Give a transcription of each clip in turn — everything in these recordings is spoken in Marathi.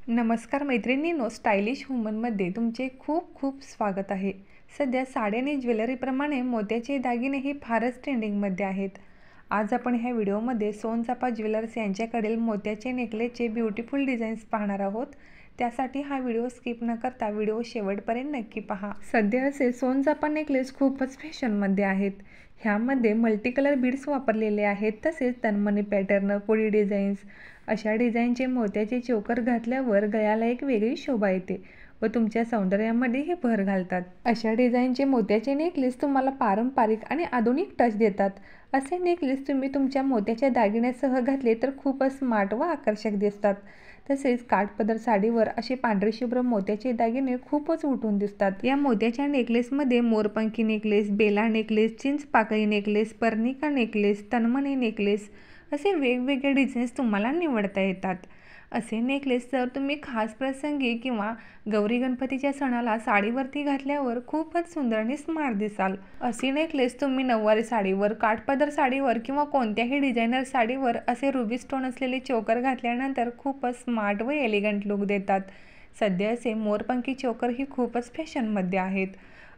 नमस्कार मैत्रिणींनो, स्टायलिश वुमनमध्ये तुमचे खूप खूप स्वागत आहे. सध्या साड्या आणि ज्वेलरीप्रमाणे मोत्याचे दागिनेही फारच ट्रेंडिंगमध्ये आहेत. आज आपण ह्या व्हिडिओमध्ये सोनचाफा ज्वेलर्स यांच्याकडील मोत्याचे नेकलेसचे ब्युटिफुल डिझाईन्स पाहणार आहोत. त्यासाठी हा व्हिडिओ स्किप न करता व्हिडिओ शेवटपर्यंत नक्की पहा. सध्या असे सोनचाफा नेकलेस खूपच फॅशनमध्ये आहेत. ह्यामध्ये मल्टी कलर बीड्स वापरलेले आहेत, तसेच तन्मणी पॅटर्न, कोळी डिझाईन्स अशा डिझाईनचे मोत्याचे चोकर घातल्यावर गळ्याला एक वेगळी शोभा येते व तुमच्या सौंदर्यामध्येही भर घालतात. अशा डिझाईनचे मोत्याचे नेकलेस तुम्हाला पारंपरिक आणि आधुनिक टच देतात. असे नेकलेस तुम्ही तुमच्या मोत्याच्या दागिन्यासह घातले तर खूपच स्मार्ट व आकर्षक दिसतात. तसेच काठपदर साडीवर असे पांढरे शुभ्र मोत्याचे दागिने खूपच उठून दिसतात. या मोत्याच्या नेकलेसमध्ये मोरपंखी नेकलेस, बेला नेकलेस, चिंचपाकळी नेकलेस, पर्णिका नेकलेस, तन्मणी नेकलेस असे वेगवेगळे डिझाईन्स तुम्हाला निवडता येतात. असे नेकलेस जर तुम्ही खास प्रसंगी किंवा गौरी गणपतीच्या सणाला साडीवरती घातल्यावर खूपच सुंदर आणि स्मार्ट दिसाल. असे नेकलेस तुम्ही नऊवारी साडीवर, काठपदर साडीवर किंवा कोणत्याही डिझायनर साडीवर असे रुबी स्टोन असलेले चोकर घातल्यानंतर खूपच स्मार्ट व एलिगंट लुक देतात. सध्या असे मोरपंखी चोकर ही खूपच फॅशनमध्ये आहेत.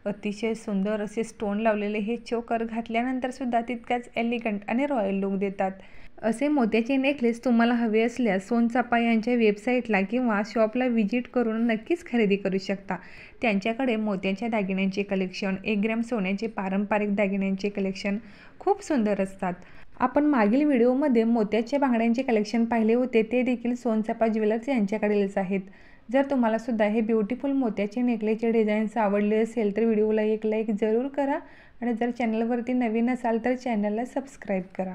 अतिशय सुंदर असे स्टोन लावलेले हे चोकर घातल्यानंतर सुद्धा तितक्याच एलिगंट आणि रॉयल लुक देतात. असे मोत्याचे नेकलेस तुम्हाला हवे असल्यास सोनचाफा यांच्या वेबसाईटला किंवा शॉपला व्हिजिट करून नक्कीच खरेदी करू शकता. त्यांच्याकडे मोत्याच्या दागिन्यांचे कलेक्शन, 1 ग्रॅम सोन्याचे पारंपरिक दागिन्यांचे कलेक्शन खूप सुंदर असतात. आपण मागील व्हिडिओमध्ये मोत्याच्या बांगड्यांचे कलेक्शन पाहिले होते, ते देखील सोनचाफा ज्वेलर्स यांच्याकडेच आहेत. जर तुम्हाला सुद्धा हे ब्युटिफुल मोत्याचे नेकलेसचे डिझाईन्स आवडले असेल तर व्हिडिओला एक लाईक जरूर करा आणि जर चॅनलवरती नवीन असाल तर चॅनलला सबस्क्राईब करा.